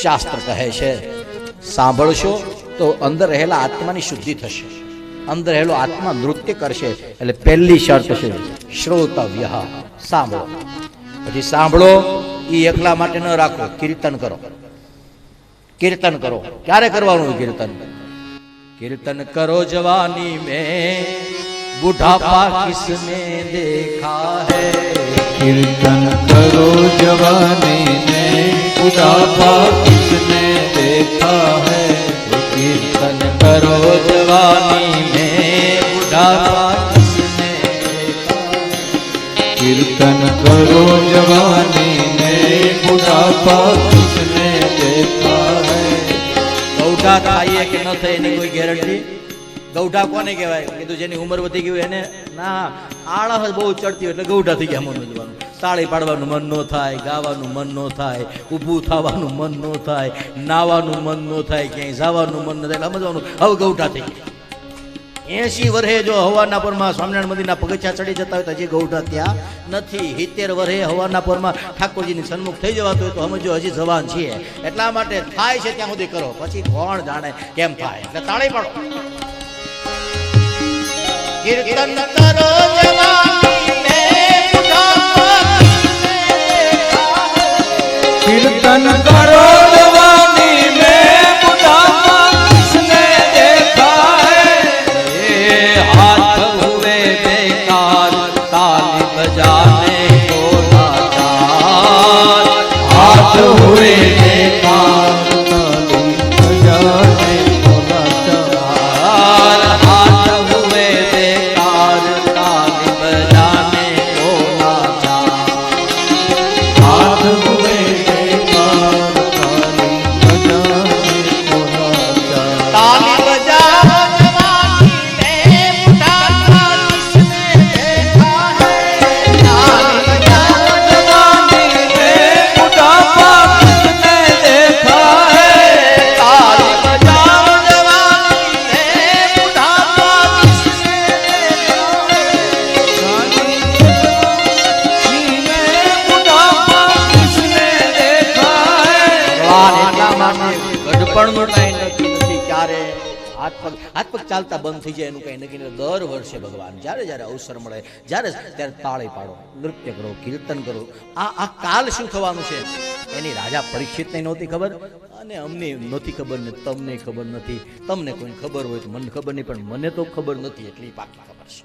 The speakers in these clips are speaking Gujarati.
શાસ્ત્ર કહે છે સાંભળશો તો અંદર રહેલા આત્માની શુદ્ધિ થશે, અંદર રહેલો આત્મા નૃત્ય કરશે. એટલે પહેલી શરત છે શ્રોતવ્ય, સાંભળો. પછી સાંભળો એ એકલા માટે ન રાખો, કીર્તન કરો. કીર્તન કરો. ક્યારે કરવાનું કીર્તન? કીર્તન કરો જવાની મેં બુઢાપા કિસને દેખા હૈ. कीर्तन करो जवानी में बुढ़ापा किसने देखा है. कीर्तन કરો જવાની મેં બુઢાપા કિસને દેખા. कीर्तन करो जवानी में बुढ़ापा किसने देखा है. ગૌઢા થાય કે ન થાય એની કોઈ ગેરંટી? ગૌઢા કોને કહેવાય? કીધું જેની ઉંમર વધી ગઈ એને ના આળસ બહુ ચડતી હોય એટલે ગૌઢા થઈ ગયા. મન જોવાનું, તાળી પાડવાનું મન ન થાય, ગાવાનું મન ન થાય, ઊભું થવાનું મન ન થાય, નાવાનું મન ન થાય, ક્યાંય જવાનું મન ન થાય. સમજવાનું હવે ગૌઢા થઈ ગયા. 80 વર્ષે જો હવાના પરમાં સ્વામિનારાયણ મંદિરના પગથિયા ચડી જતા હોય તો હજી ગૌઢા ત્યાં નથી. 70 વર્ષે હવાના પરમાં ઠાકોરજીની સન્મુખ થઈ જવાતું હોય તો સમજો હજી જવાન છીએ. એટલા માટે થાય છે ત્યાં સુધી કરો, પછી કોણ જાણે કેમ થાય. એટલે તાળી પાડો. कीर्तन करो जवानी में बुढ़ापा कीर्तन करो जवानी में बुढ़ापा किसने देखा है. हाथ हुए बेकार ताली बजाने को लाचार. हाथ हुए बेकार ताली बजाने को लाचार. हाथ हुए बेकार ताली बजाने को लाचार. हाथ हुए बेकार ताली बजाने को लाचार. ताली बजाओ जवानी में बुढ़ापा किसने देखा है. ताली बजाओ जवानी में बुढ़ापा किसने देखा है. ताली बजाओ जवानी में बुढ़ापा किसने देखा है. बुढ़ापा किसने देखा है. ભગવાન એટલા માટે ગઢપણનું કાંઈ નક્કી નથી ક્યારે હાથ પગ ચાલતા બંધ થઈ જાય એનું કઈ નક્કી નથી. દર વર્ષે ભગવાન જ્યારે જ્યારે અવસર મળે જ્યારે ત્યારે તાળી પાડો, નૃત્ય કરો, કીર્તન કરો. આ કાલ શું થવાનું છે એની રાજા પરીક્ષિતને નહોતી ખબર અને અમને નહોતી ખબર ને તમને ખબર નથી. તમને કોઈ ખબર હોય તો મને ખબર નહીં, પણ મને તો ખબર નથી એટલી પાકી ખબર છે.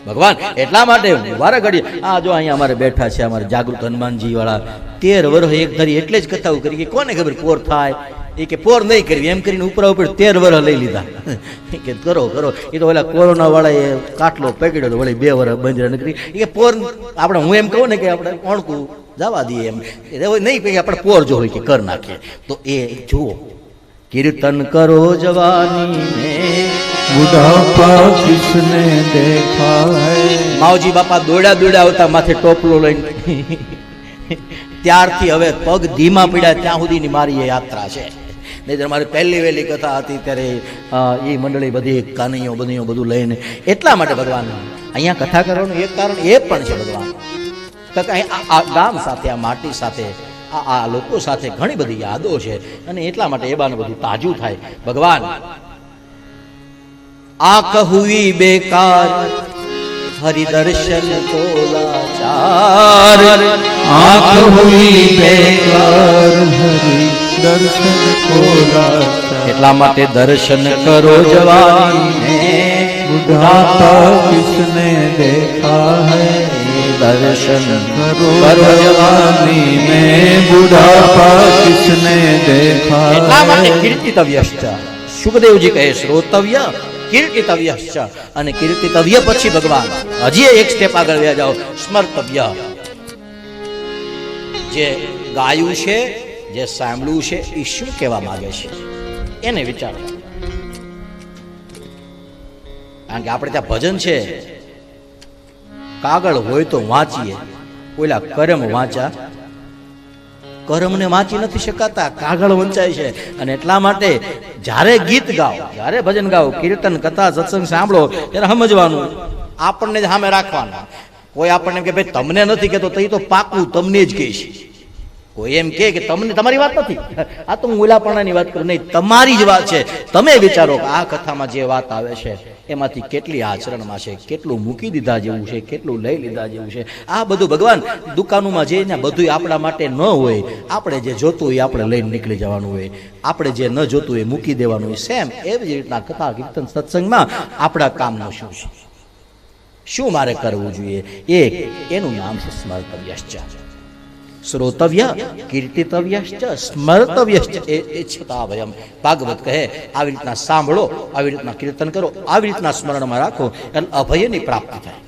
ભગવાન એટલા માટે વારા ઘડી આ જો અહીંયા અમારે બેઠા છે અમારે જાગૃત હનુમાનજી વાળા 13 વર્ષ એક ધરી એટલે જ કથાઓ કરી કે કોને ખબર પોર થાય. એ કે પોર નહીં કરવી એમ કરીને ઉપર 13 વર્ષ લઈ લીધા કે કરો કરો. એ તો ઓલા કોરોના વાળા એ કાટલો પકડ્યો તો વળી 2 વર્ષ બંધ કરી. એ કે પોર આપણે હું એમ કહું ને કે આપણે ઓણકું જવા દઈએ એમ નહીં કે આપણે પોર જો હોય કે કર નાખીએ. તો એ જુઓ કીર્તન કરો જવાની મેં बुढ़ापा किसने देखा है. માવજી બાપા દોડ્યા દોડ્યા આવતા માથે ટોપલો લઈને. ત્યારથી હવે પગ ધીમા પડ્યા ત્યાં સુધીની મારી એ યાત્રા છે. નહીં મારી પહેલી વહેલી કથા હતી ત્યારે એ મંડળી બધી કાનૈયો બધીઓ બધું લઈને. એટલા માટે ભગવાન અહીંયા કથા કરવાનું એક કારણ એ પણ છે ભગવાન આ ગામ સાથે આ માટી સાથે આ લોકો સાથે ઘણી બધી યાદો છે અને એટલા માટે એ બાને બધું તાજું થાય. ભગવાન आंख हुई बेकार हरि दर्शन को लाचार. आँख हुई बेकार हरि दर्शन को लाचार. એટલા માટે દર્શન કરો જવાની મેં बुढ़ापा किसने देखा है. દર્શન करो जवानी में बुढ़ापा किसने देखा એટલા માટે है. કીર્તિતવ્યશ્ચ સુખદેવજી કહે શ્રોતવ્ય કીર્તિતવ્યશ્ચ અને કીર્તિતવ્ય પછી ભગવાન હજી એક સ્ટેપ આગળ વ્યા જાઓ સ્મર્તવ્ય. જે ગાયું છે જે સાંભળ્યું છે એ શું કહેવા માંગે છે એને વિચારો. કારણ કે આપણે ત્યાં ભજન છે કાગળ હોય તો વાંચીએ. ઓલા કરમ વાંચા કરમને વાંચી નથી શકાતા, કાગળ વંચાય છે. અને એટલા માટે જ્યારે ગીત ગાઓ, જ્યારે ભજન ગાઓ, કીર્તન કથા સત્સંગ સાંભળો ત્યારે સમજવાનું આપણને જ સામે રાખવાના. કોઈ આપણને કે ભાઈ તમને નથી કહેતો તો એ તો પાકું તમને જ કહીશ. કોઈ એમ કે તમને તમારી વાત નથી, આ તો હું ઓલાપણાની વાત કરું નહીં, તમારી જ વાત છે. તમે વિચારો કે આ કથામાં જે વાત આવે છે એમાંથી કેટલી આચરણમાં છે, કેટલું મૂકી દીધા જેવું છે, કેટલું લઈ લીધા જેવું છે. આ બધું ભગવાન દુકાનોમાં જઈને બધું આપણા માટે ન હોય. આપણે જે જોતું હોય આપણે લઈને નીકળી જવાનું હોય, આપણે જે ન જોતું હોય મૂકી દેવાનું હોય. સેમ એવી જ રીતના કથા કીર્તન સત્સંગમાં આપણા કામનું શું છે, શું મારે કરવું જોઈએ? એક એનું નામ છે સ્મર્તવ્યશ્ચ. શ્રોતવ્ય કીર્તિતવ્યશ્ચ સ્મર્તવ્યશ્ચ એ છતાં ભયમ. ભાગવત કહે આવી રીતના સાંભળો, આવી રીતના કીર્તન કરો, આવી રીતના સ્મરણમાં રાખો, એટલે અભયની પ્રાપ્તિ થાય.